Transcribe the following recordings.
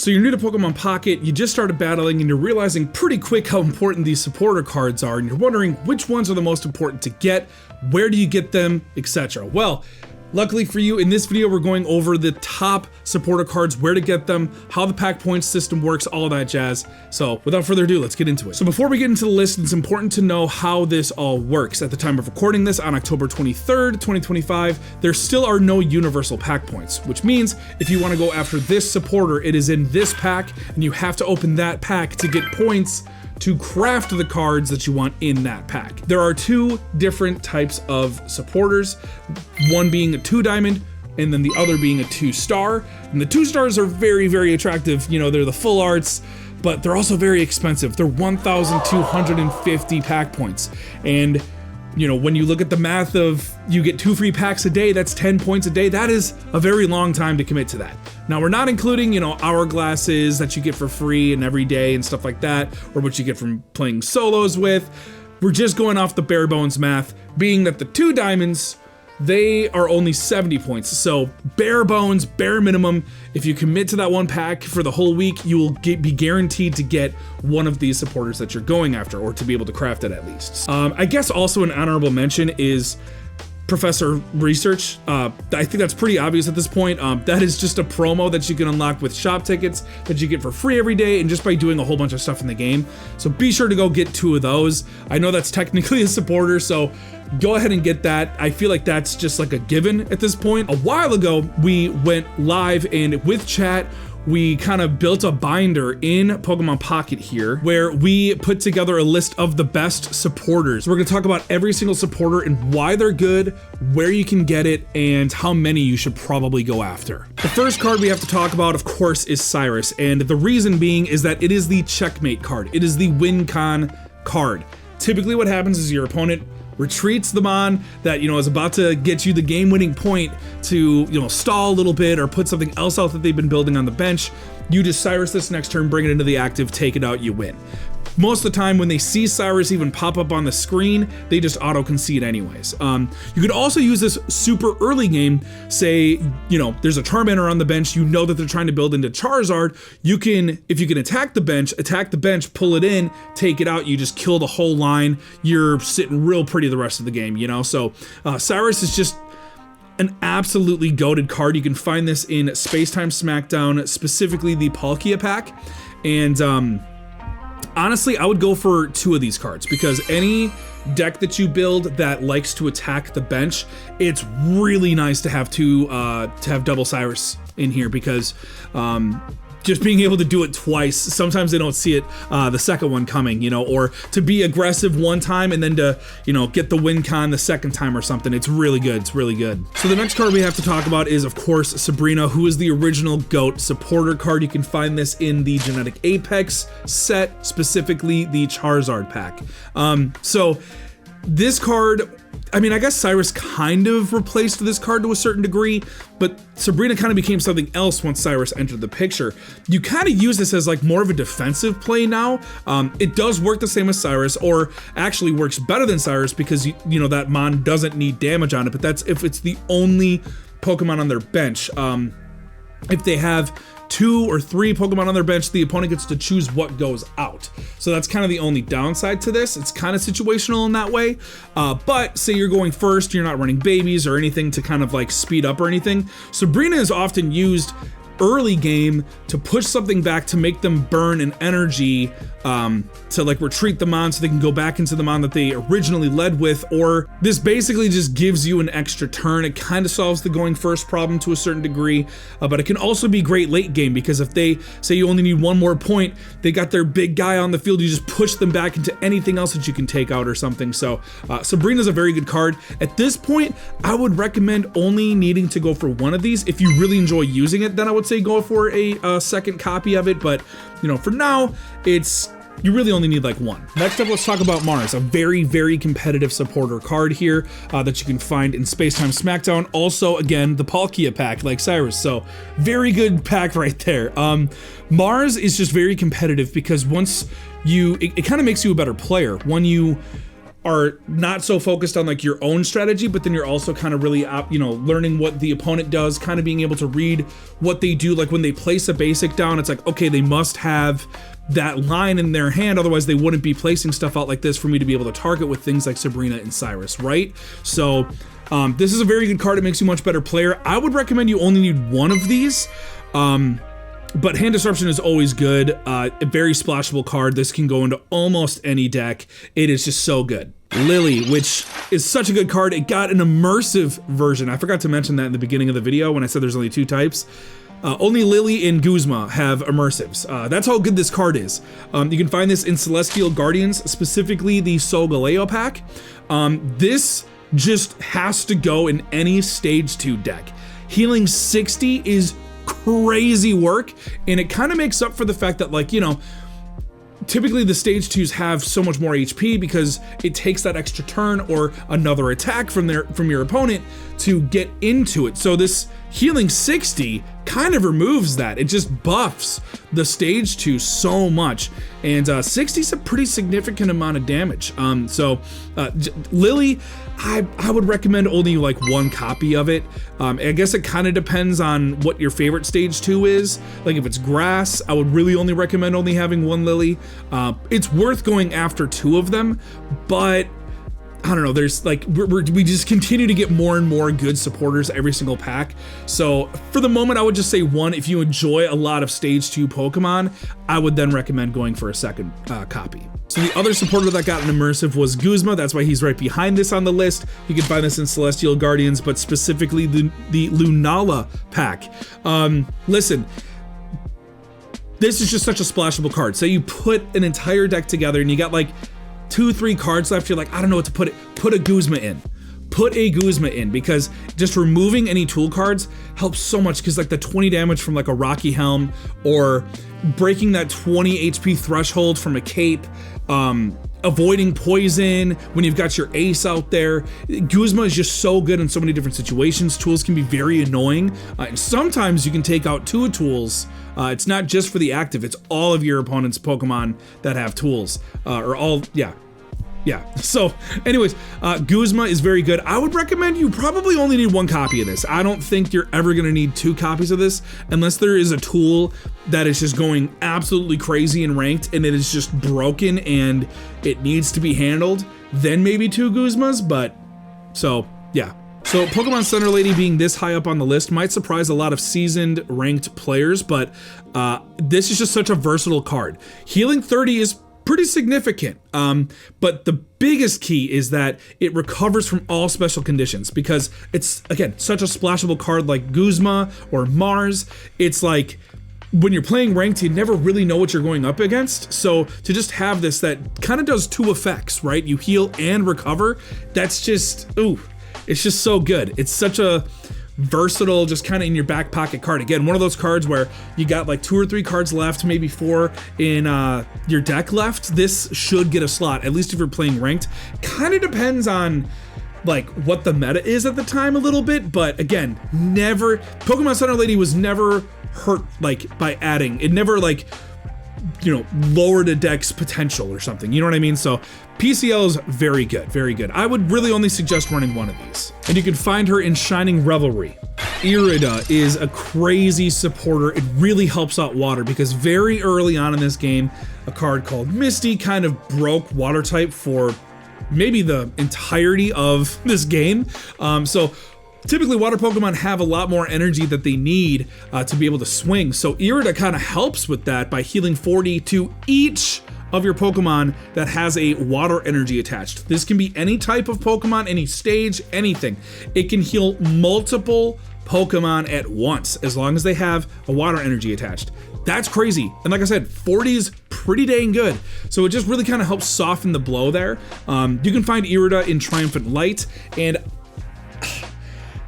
So you're new to Pokemon Pocket, you just started battling, and you're realizing pretty quick how important these supporter cards are, and you're wondering which ones are the most important to get, where do you get them, etc. Well, luckily for you, in this video we're going over the top supporter cards, where to get them, how the pack points system works, all that jazz. So without further ado, let's get into it. So before we get into the list, it's important to know how this all works. At the time of recording this on October 23rd, 2025, there still are no universal pack points, which means if you want to go after this supporter, it is in this pack, and you have to open that pack to get points to craft the cards that you want in that pack. There are two different types of supporters, one being a 2-diamond and then the other being a 2-star. And the 2-stars are very, very attractive. You know, they're the full arts, but they're also very expensive. They're 1,250 pack points. And you know, when you look at the math of you get 2 free packs a day, that's 10 points a day. That is a very long time to commit to that. Now we're not including, you know, hourglasses that you get for free and every day and stuff like that, or what you get from playing solos with. We're just going off the bare bones math, being that the 2 diamonds, they are only 70 points. So bare bones, bare minimum, if you commit to that one pack for the whole week, you will be guaranteed to get one of these supporters that you're going after, or to be able to craft it at least. I guess also an honorable mention is Professor Research. I think that's pretty obvious at this point. That is just a promo that you can unlock with shop tickets that you get for free every day, and just by doing a whole bunch of stuff in the game. So be sure to go get 2 of those. I know that's technically a supporter, so go ahead and get that. I feel like that's just like a given at this point. A while ago, we went live, and with chat, we kind of built a binder in Pokemon Pocket here where we put together a list of the best supporters. We're gonna talk about every single supporter and why they're good, where you can get it, and how many you should probably go after. The first card we have to talk about, of course, is Cyrus, and the reason being is that it is the checkmate card. It is the win con card. Typically what happens is your opponent retreats the mon that, you know, is about to get you the game-winning point to, you know, stall a little bit or put something else out that they've been building on the bench. You just Cyrus this next turn, bring it into the active, take it out, you win. Most of the time when they see Cyrus even pop up on the screen, they just auto-concede anyways. You could also use this super early game, say, you know, there's a Charmander on the bench, you know that they're trying to build into Charizard, you can, if you can attack the bench, pull it in, take it out, you just kill the whole line, you're sitting real pretty the rest of the game, you know? So Cyrus is just an absolutely goated card. You can find this in Space-Time Smackdown, specifically the Palkia pack, and honestly, I would go for 2 of these cards, because any deck that you build that likes to attack the bench, it's really nice to have double Cyrus in here, because just being able to do it twice, sometimes they don't see it, the second one coming, you know, or to be aggressive one time and then to, you know, get the win con the second time or something. It's really good. It's really good. So the next card we have to talk about is, of course, Sabrina, who is the original GOAT supporter card. You can find this in the Genetic Apex set, specifically the Charizard pack. So this card, I mean, I guess Cyrus kind of replaced this card to a certain degree, but Sabrina kind of became something else once Cyrus entered the picture. You kind of use this as like more of a defensive play now. It does work the same as Cyrus, or actually works better than Cyrus, because you know that mon doesn't need damage on it, but that's if it's the only Pokemon on their bench. If they have 2 or 3 Pokemon on their bench, the opponent gets to choose what goes out. So that's kind of the only downside to this. It's kind of situational in that way. But say you're going first, you're not running babies or anything to kind of like speed up or anything. Sabrina is often used early game to push something back, to make them burn an energy, to like retreat the mon so they can go back into the mon that they originally led with, or this basically just gives you an extra turn. It kind of solves the going first problem to a certain degree, but it can also be great late game, because if they say you only need 1 more point, they got their big guy on the field, you just push them back into anything else that you can take out or something. So Sabrina's a very good card. At this point, I would recommend only needing to go for 1 of these. If you really enjoy using it, then I would say go for a second copy of it, but you know, for now, you really only need like 1. Next up, let's talk about Mars, a very, very competitive supporter card here that you can find in Space-Time Smackdown. Also, again, the Palkia pack, like Cyrus, so very good pack right there. Mars is just very competitive, because once it kind of makes you a better player. When you are not so focused on like your own strategy, but then you're also kind of really, learning what the opponent does, kind of being able to read what they do. Like when they place a basic down, it's like, okay, they must have that line in their hand, otherwise they wouldn't be placing stuff out like this for me to be able to target with things like Sabrina and Cyrus, right? So this is a very good card. It makes you a much better player. I would recommend you only need one of these. But Hand Disruption is always good. A very splashable card. This can go into almost any deck. It is just so good. Lily, which is such a good card. It got an immersive version. I forgot to mention that in the beginning of the video when I said there's only 2 types. Only Lily and Guzma have immersives. That's how good this card is. You can find this in Celestial Guardians, specifically the Solgaleo pack. This just has to go in any stage 2 deck. Healing 60 is crazy work, and it kind of makes up for the fact that, like, typically the stage 2s have so much more HP because it takes that extra turn or another attack from your opponent to get into it. So this healing 60 kind of removes that. It just buffs the stage 2 so much, and 60 is a pretty significant amount of damage. Lily, I would recommend only like 1 copy of it. I guess it kind of depends on what your favorite stage 2 is. Like if it's grass, I would really only recommend only having 1 Lily. It's worth going after 2 of them, but I don't know, there's like, we just continue to get more and more good supporters every single pack. So for the moment, I would just say 1. If you enjoy a lot of stage 2 Pokemon, I would then recommend going for a second copy. So the other supporter that got an immersive was Guzma. That's why he's right behind this on the list. You can find this in Celestial Guardians, but specifically the Lunala pack. Listen, this is just such a splashable card. Say you put an entire deck together and you got like 2-3 cards left, you're like, I don't know what to put a Guzma in. Put a Guzma in, because just removing any tool cards helps so much, because like the 20 damage from like a Rocky Helm, or breaking that 20 HP threshold from a cape, avoiding poison when you've got your ace out there. Guzma is just so good in so many different situations. Tools can be very annoying, and sometimes you can take out 2 tools. It's not just for the active, it's all of your opponent's Pokemon that have tools, So anyways, Guzma is very good. I would recommend you probably only need 1 copy of this. I don't think you're ever gonna need 2 copies of this unless there is a tool that is just going absolutely crazy in ranked and it is just broken and it needs to be handled. Then maybe 2 Guzmas, but so yeah. So Pokemon Center Lady being this high up on the list might surprise a lot of seasoned ranked players, but this is just such a versatile card. Healing 30 is pretty significant, but the biggest key is that it recovers from all special conditions, because it's, again, such a splashable card like Guzma or Mars. It's like, when you're playing ranked, you never really know what you're going up against. So to just have this that kind of does 2 effects, right? You heal and recover. That's just, ooh, it's just so good. It's such a versatile, just kind of in your back pocket card. Again, one of those cards where you got like 2 or 3 cards left, maybe 4 in your deck left. This should get a slot, at least if you're playing ranked. Kind of depends on like what the meta is at the time a little bit, but again, never, Pokemon Center Lady was never hurt like by adding. It never like, lowered a deck's potential or something, you know what I mean? So PCL is very good, very good. I would really only suggest running 1 of these. And you can find her in Shining Revelry. Irida is a crazy supporter. It really helps out water, because very early on in this game, a card called Misty kind of broke water type for maybe the entirety of this game. So typically water Pokemon have a lot more energy that they need to be able to swing. So Irida kind of helps with that by healing 40 to each of your Pokemon that has a water energy attached. This can be any type of Pokemon, any stage, anything. It can heal multiple Pokemon at once, as long as they have a water energy attached. That's crazy. And like I said, 40 is pretty dang good. So it just really kind of helps soften the blow there. You can find Irida in Triumphant Light, and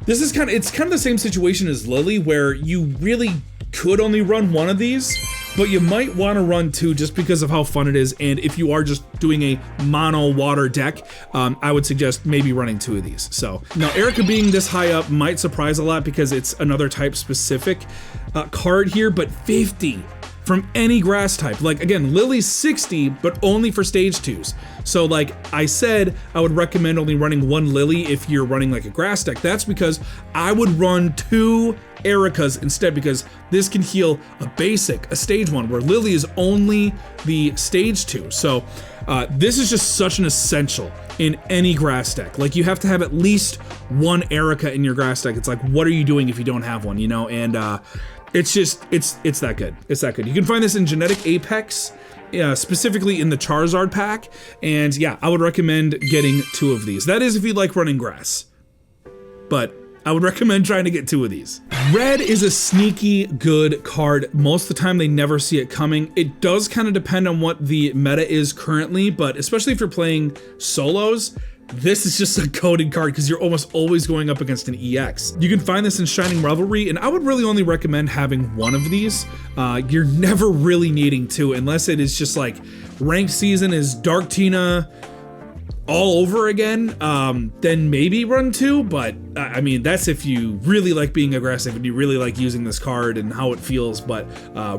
this is it's kind of the same situation as Lily, where you really could only run 1 of these, but you might want to run 2 just because of how fun it is. And if you are just doing a mono water deck, I would suggest maybe running 2 of these. So now Erica being this high up might surprise a lot, because it's another type specific card here, but 50 from any grass type. Like again, Lily's 60, but only for stage 2s. So like I said, I would recommend only running 1 Lily if you're running like a grass deck. That's because I would run 2 Ericas instead, because this can heal a basic, a stage 1, where Lily is only the stage 2. So this is just such an essential in any grass deck. Like you have to have at least 1 Erica in your grass deck. It's like, what are you doing if you don't have one, you know? And it's just, it's that good. It's that good. You can find this in Genetic Apex, specifically in the Charizard pack. And yeah, I would recommend getting 2 of these. That is if you like running grass. But I would recommend trying to get 2 of these. Red is a sneaky good card. Most of the time they never see it coming. It does kind of depend on what the meta is currently, but especially if you're playing solos, this is just a coded card because you're almost always going up against an EX. You can find this in Shining Revelry, and I would really only recommend having 1 of these. You're never really needing 2 unless it is just like ranked season is Dark Tina all over again, then maybe run 2, but I mean, that's if you really like being aggressive and you really like using this card and how it feels, but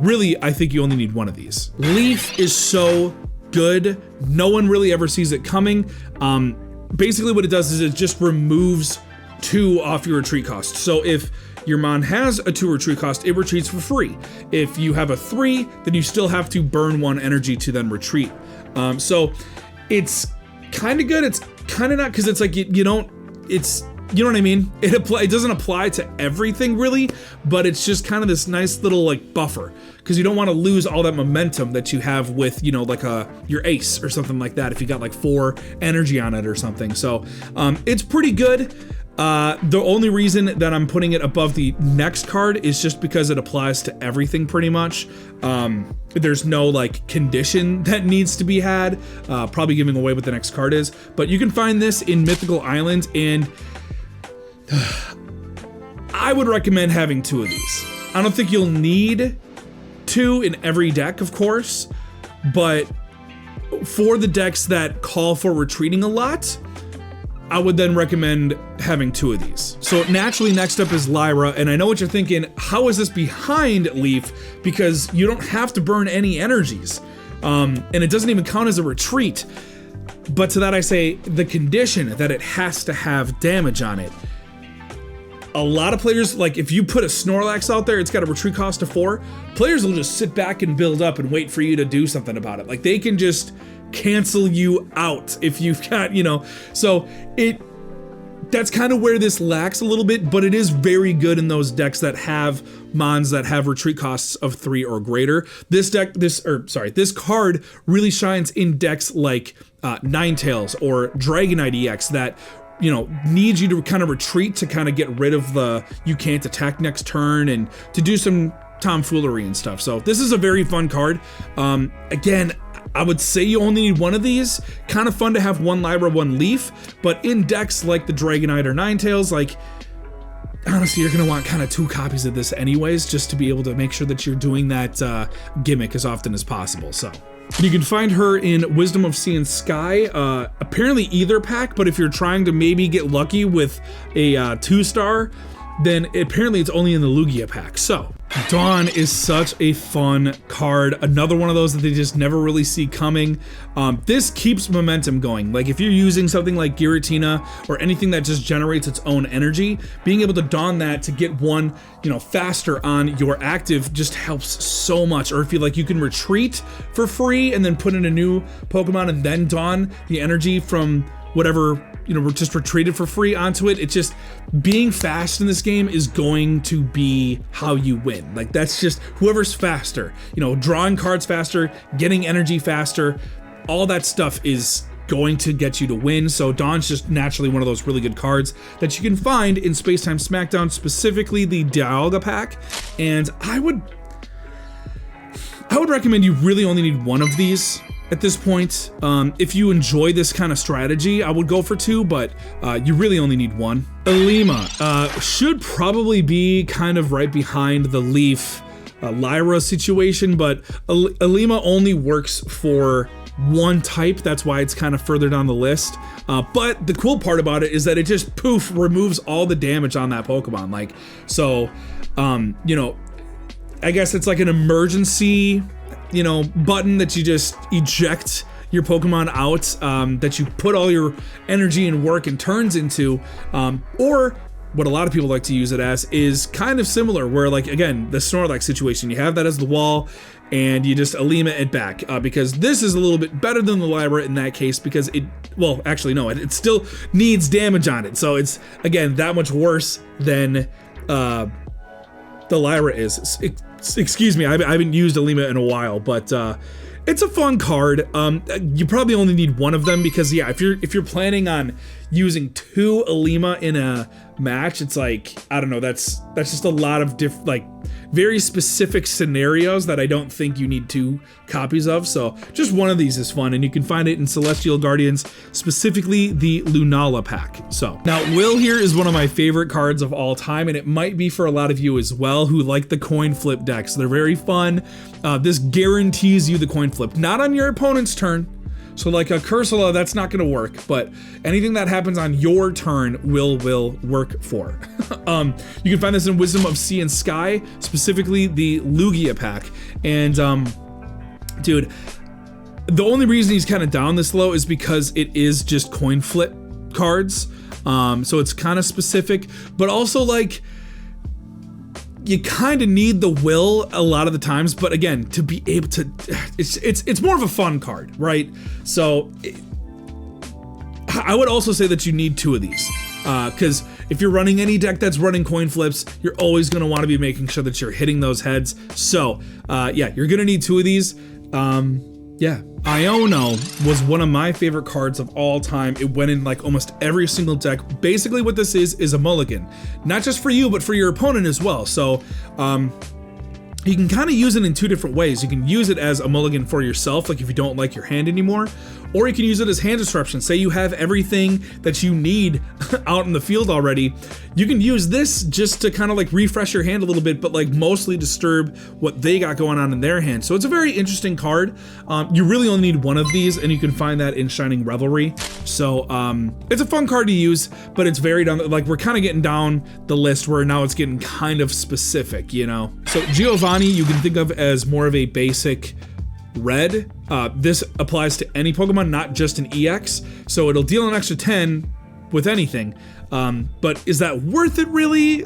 really, I think you only need 1 of these. Leaf is so good. No one really ever sees it coming. Basically what it does is it just removes 2 off your retreat cost. So if your mon has a 2 retreat cost, it retreats for free. If you have a 3, then you still have to burn 1 energy to then retreat. So it's kind of good. It's kind of not, because it's like you don't, it's, you know what I mean? It doesn't apply to everything really, but it's just kind of this nice little like buffer, because you don't want to lose all that momentum that you have with, you know, like your ace or something like that if you got like 4 energy on it or something. So it's pretty good. The only reason that I'm putting it above the next card is just because it applies to everything pretty much. There's no like condition that needs to be had, probably giving away what the next card is, but you can find this in Mythical Island, and I would recommend having 2 of these. I don't think you'll need 2 in every deck, of course, but for the decks that call for retreating a lot, I would then recommend having 2 of these. So naturally next up is Lyra, and I know what you're thinking, how is this behind Leaf? Because you don't have to burn any energies, and it doesn't even count as a retreat. But to that I say, the condition that it has to have damage on it. A lot of players, like if you put a Snorlax out there, it's got a retreat cost of 4, players will just sit back and build up and wait for you to do something about it. Like they can just cancel you out if you've got, you know, so that's kind of where this lacks a little bit, but it is very good in those decks that have mons that have retreat costs of 3 or greater. This card really shines in decks like Ninetales or Dragonite EX that, you know, needs you to kind of retreat to kind of get rid of the you can't attack next turn and to do some tomfoolery and stuff. So this is a very fun card. Again, I would say you only need 1 of these. Kind of fun to have 1 Lyra, 1 Leaf, but in decks like the Dragonite or Ninetales, like, honestly, you're gonna want kind of 2 copies of this anyways, just to be able to make sure that you're doing that gimmick as often as possible, so. You can find her in Wisdom of Sea and Sky, apparently either pack, but if you're trying to maybe get lucky with a 2-star, then apparently it's only in the Lugia pack, so. Dawn is such a fun card. Another one of those that they just never really see coming. This keeps momentum going. Like if you're using something like Giratina or anything that just generates its own energy, being able to Dawn that to get 1, you know, faster on your active just helps so much. Or if you like, you can retreat for free and then put in a new Pokemon and then Dawn the energy from whatever, you know, just retreated for free onto it. It's just, being fast in this game is going to be how you win. Like that's just whoever's faster, you know, drawing cards faster, getting energy faster, all that stuff is going to get you to win. So Dawn's just naturally one of those really good cards that you can find in Spacetime Smackdown, specifically the Dialga pack. And I would recommend you really only need 1 of these at this point. If you enjoy this kind of strategy, I would go for 2, but you really only need 1. Elima should probably be kind of right behind the Leaf Lyra situation, but Elima only works for 1 type. That's why it's kind of further down the list. But the cool part about it is that it just poof removes all the damage on that Pokemon. Like, so, you know, I guess it's like an emergency, you know, button that you just eject your Pokemon out, that you put all your energy and work and turns into, or what a lot of people like to use it as is kind of similar, where like, again, the Snorlax situation, you have that as the wall and you just Alima it back, because this is a little bit better than the Lyra in that case, because it, well, actually no, it still needs damage on it, so it's, again, that much worse than the Lyra is. Excuse me, I haven't used Alima in a while, but it's a fun card. You probably only need one of them because, yeah, if you're planning on using 2 Alima in a match, it's like, I don't know, that's just a lot of like very specific scenarios that I don't think you need 2 copies of. So just one of these is fun, and you can find it in Celestial Guardians, specifically the Lunala pack. So now Will here is one of my favorite cards of all time, and it might be for a lot of you as well who like the coin flip decks. They're very fun. This guarantees you the coin flip, not on your opponent's turn. So like a Cursula, that's not gonna work, but anything that happens on your turn will work for. You can find this in Wisdom of Sea and Sky, specifically the Lugia pack. And dude, the only reason he's kind of down this low is because it is just coin flip cards. So it's kind of specific, but also like, you kind of need the will a lot of the times, but again, to be able to, it's more of a fun card, right? So I would also say that you need 2 of these, because if you're running any deck that's running coin flips, you're always going to want to be making sure that you're hitting those heads. So yeah, you're going to need 2 of these. Yeah, Iono was one of my favorite cards of all time. It went in like almost every single deck. Basically what this is a mulligan, not just for you, but for your opponent as well. So you can kind of use it in 2 different ways. You can use it as a mulligan for yourself, like if you don't like your hand anymore, or you can use it as hand disruption. Say you have everything that you need out in the field already. You can use this just to kind of like refresh your hand a little bit, but like mostly disturb what they got going on in their hand. So it's a very interesting card. You really only need 1 of these, and you can find that in Shining Revelry. So it's a fun card to use, but it's very down, like we're kind of getting down the list where now it's getting kind of specific, you know? So Giovanni, you can think of as more of a basic red. This applies to any Pokemon, not just an EX, so it'll deal an extra 10 with anything. But is that worth it really?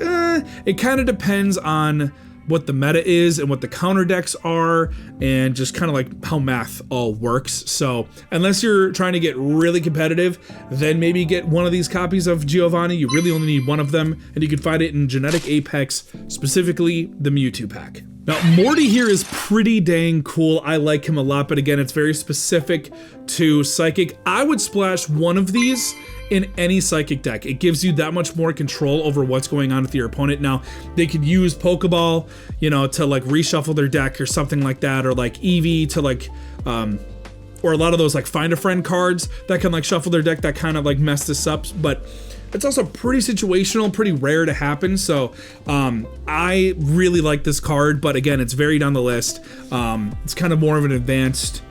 It kind of depends on what the meta is and what the counter decks are, and just kind of like how math all works. So unless you're trying to get really competitive, then maybe get one of these copies of Giovanni. You really only need 1 of them, and you can find it in Genetic Apex, specifically the Mewtwo pack. Now, Morty here is pretty dang cool. I like him a lot, but again, it's very specific to Psychic. I would splash 1 of these in any Psychic deck. It gives you that much more control over what's going on with your opponent. Now, they could use Pokeball, you know, to like reshuffle their deck or something like that, or like Eevee to like, or a lot of those like Find a Friend cards that can like shuffle their deck that kind of like mess this up, but it's also pretty situational, pretty rare to happen. So I really like this card, but again, it's very down the list. It's kind of more of an advanced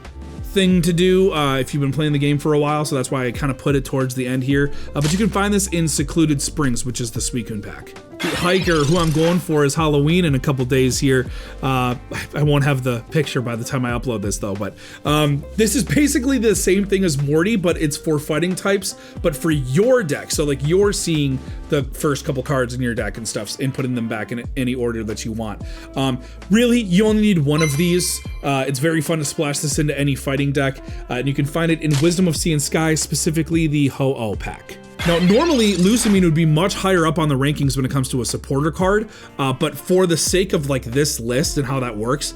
thing to do if you've been playing the game for a while, so that's why I kind of put it towards the end here. But you can find this in Secluded Springs, which is the Suicune pack. Hiker, who I'm going for, is Halloween in a couple days here. I won't have the picture by the time I upload this though, but this is basically the same thing as Morty, but it's for fighting types, but for your deck. So like you're seeing the first couple cards in your deck and stuff and putting them back in any order that you want. Really, you only need 1 of these. It's very fun to splash this into any fighting deck, and you can find it in Wisdom of Sea and Sky, specifically the Ho-Oh pack. Now, normally, Lusamine would be much higher up on the rankings when it comes to a supporter card, but for the sake of like this list and how that works,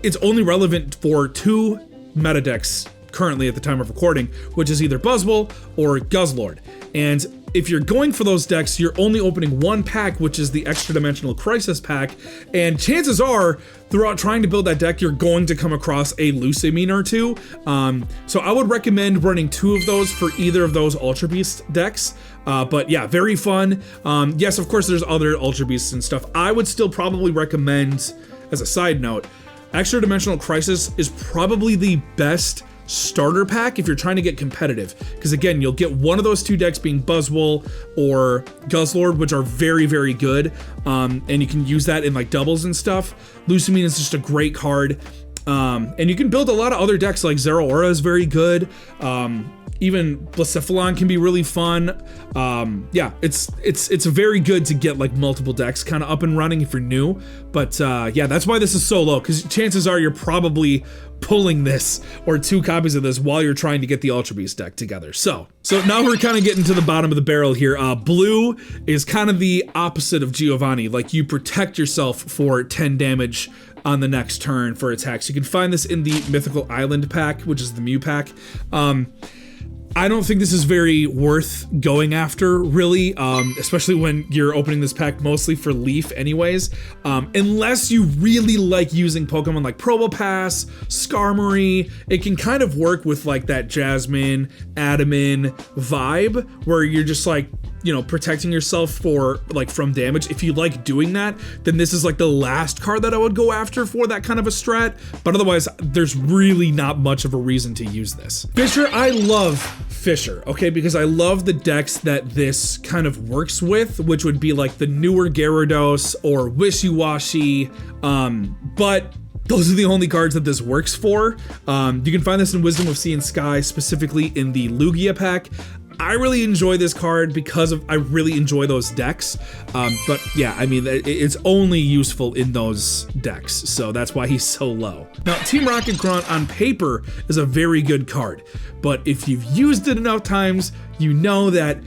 it's only relevant for 2 meta decks currently at the time of recording, which is either Buzzwole or Guzzlord. And if you're going for those decks, you're only opening 1 pack, which is the Extra Dimensional Crisis pack, and chances are, throughout trying to build that deck, you're going to come across a Lusamine or 2. So I would recommend running 2 of those for either of those Ultra Beast decks. But yeah, very fun. Yes, of course, there's other Ultra Beasts and stuff. I would still probably recommend, as a side note, Extra Dimensional Crisis is probably the best starter pack if you're trying to get competitive. Because again, you'll get one of those two decks being Buzzwole or Guzzlord, which are very, very good. And you can use that in like doubles and stuff. Lusamine is just a great card. And you can build a lot of other decks, like Zeraora is very good. Even Blacephalon can be really fun. Yeah, it's very good to get like multiple decks kind of up and running if you're new. But yeah, that's why this is so low, because chances are you're probably pulling this or 2 copies of this while you're trying to get the Ultra Beast deck together. So now we're kind of getting to the bottom of the barrel here. Blue is kind of the opposite of Giovanni. Like, you protect yourself for 10 damage on the next turn for attacks. You can find this in the Mythical Island pack, which is the Mew pack. I don't think this is very worth going after, really, especially when you're opening this pack mostly for Leaf anyways, unless you really like using Pokemon like Probopass, Skarmory. It can kind of work with like that Jasmine, Adaman vibe, where you're just like, you know, protecting yourself for like from damage. If you like doing that, then this is like the last card that I would go after for that kind of a strat. But otherwise, there's really not much of a reason to use this. Fisher, I love Fisher, okay, because I love the decks that this kind of works with, which would be like the newer Gyarados or Wishy-Washy, but those are the only cards that this works for. You can find this in Wisdom of Sea and Sky, specifically in the Lugia pack. I really enjoy this card because I really enjoy those decks. But yeah, I mean, it's only useful in those decks, so that's why he's so low. Now, Team Rocket Grunt on paper is a very good card, but if you've used it enough times, you know that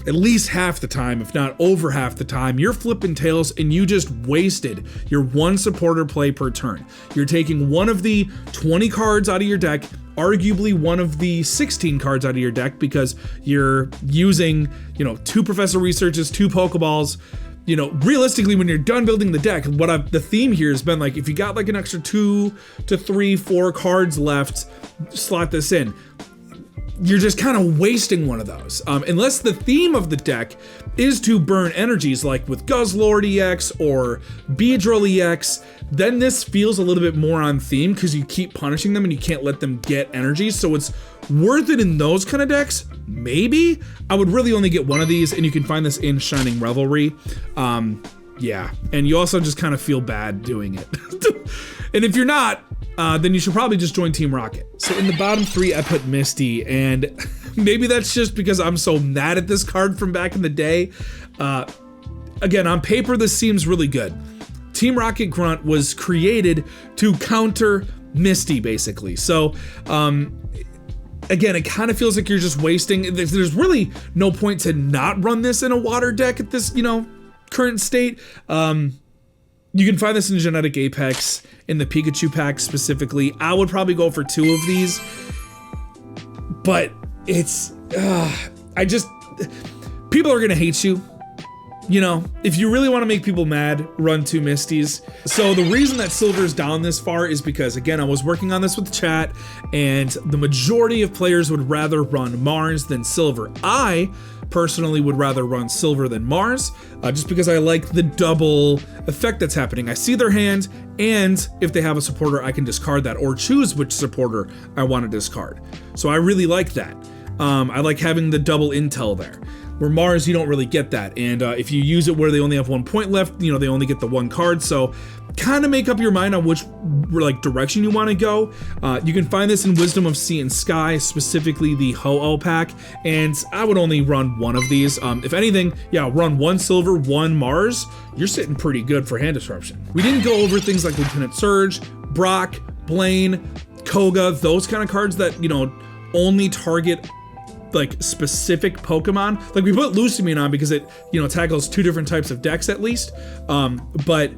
at least half the time, if not over half the time, you're flipping tails and you just wasted your 1 supporter play per turn. You're taking one of the 20 cards out of your deck, arguably one of the 16 cards out of your deck, because you're using, you know, 2 Professor Researches, 2 Pokeballs. You know, realistically, when you're done building the deck, the theme here has been like, if you got like an extra 2 to 3, 4 cards left, slot this in. You're just kind of wasting one of those. Unless the theme of the deck is to burn energies, like with Guzzlord EX or Beedrill EX, then this feels a little bit more on theme because you keep punishing them and you can't let them get energies. So it's worth it in those kind of decks. Maybe. I would really only get one of these, and you can find this in Shining Revelry. Yeah, and you also just kind of feel bad doing it. And if you're not, then you should probably just join Team Rocket. So in the bottom 3, I put Misty, and maybe that's just because I'm so mad at this card from back in the day. Again, on paper, this seems really good. Team Rocket Grunt was created to counter Misty, basically. So, again, it kind of feels like you're just wasting. There's really no point to not run this in a water deck at this, you know, current state. You can find this in Genetic Apex, in the Pikachu pack specifically. I would probably go for 2 of these, but it's, people are gonna hate you. You know, if you really want to make people mad, run 2 Misties. So the reason that Silver's down this far is because, again, I was working on this with the chat, and the majority of players would rather run Mars than Silver. I personally would rather run Silver than Mars, just because I like the double effect that's happening. I see their hand, and if they have a supporter, I can discard that or choose which supporter I want to discard. So I really like that. I like having the double intel there. Where Mars, you don't really get that, and if you use it where they only have 1 point left, you know, they only get the 1 card, so kind of make up your mind on which like direction you want to go. You can find this in Wisdom of Sea and Sky, specifically the Ho-Oh pack, and I would only run 1 of these. If anything, yeah, run 1 Silver, 1 Mars, you're sitting pretty good for hand disruption. We didn't go over things like Lieutenant Surge, Brock, Blaine, Koga, those kind of cards that, you know, only target like specific Pokemon. Like, we put Lusamine on because it, you know, tackles 2 different types of decks at least. But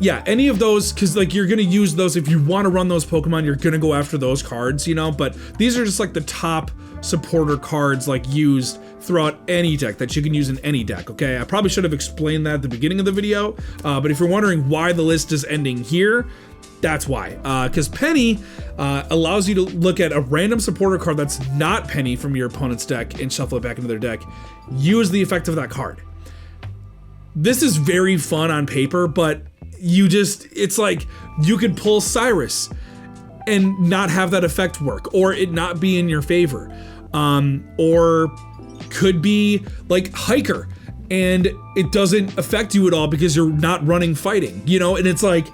yeah, any of those, because like you're gonna use those if you want to run those Pokemon, you're gonna go after those cards, you know. But these are just like the top supporter cards like used throughout any deck that you can use in any deck. Okay, I probably should have explained that at the beginning of the video, but if you're wondering why the list is ending here, that's why, because Penny allows you to look at a random supporter card that's not Penny from your opponent's deck and shuffle it back into their deck. Use the effect of that card. This is very fun on paper, but you just, it's like you could pull Cyrus and not have that effect work, or it not be in your favor. Or could be like Hiker, and it doesn't affect you at all because you're not running fighting, you know? And it's like,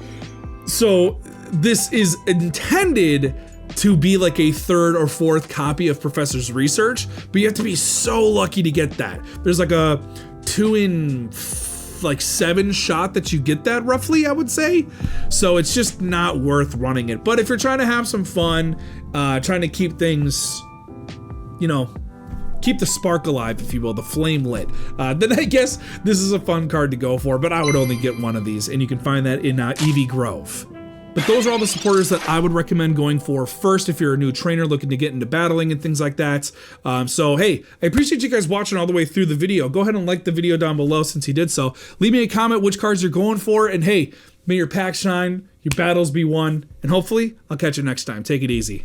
so this is intended to be like a third or fourth copy of Professor's Research, but you have to be so lucky to get that. There's like a 2 in 7 shot that you get that, roughly, I would say. So it's just not worth running it. But if you're trying to have some fun, trying to keep things, you know, keep the spark alive, if you will, the flame lit, then I guess this is a fun card to go for, but I would only get one of these, and you can find that in Eevee Grove. But those are all the supporters that I would recommend going for first if you're a new trainer looking to get into battling and things like that. So hey, I appreciate you guys watching all the way through the video. Go ahead and like the video down below since you did so. Leave me a comment which cards you're going for, and hey, may your pack shine, your battles be won, and hopefully I'll catch you next time. Take it easy.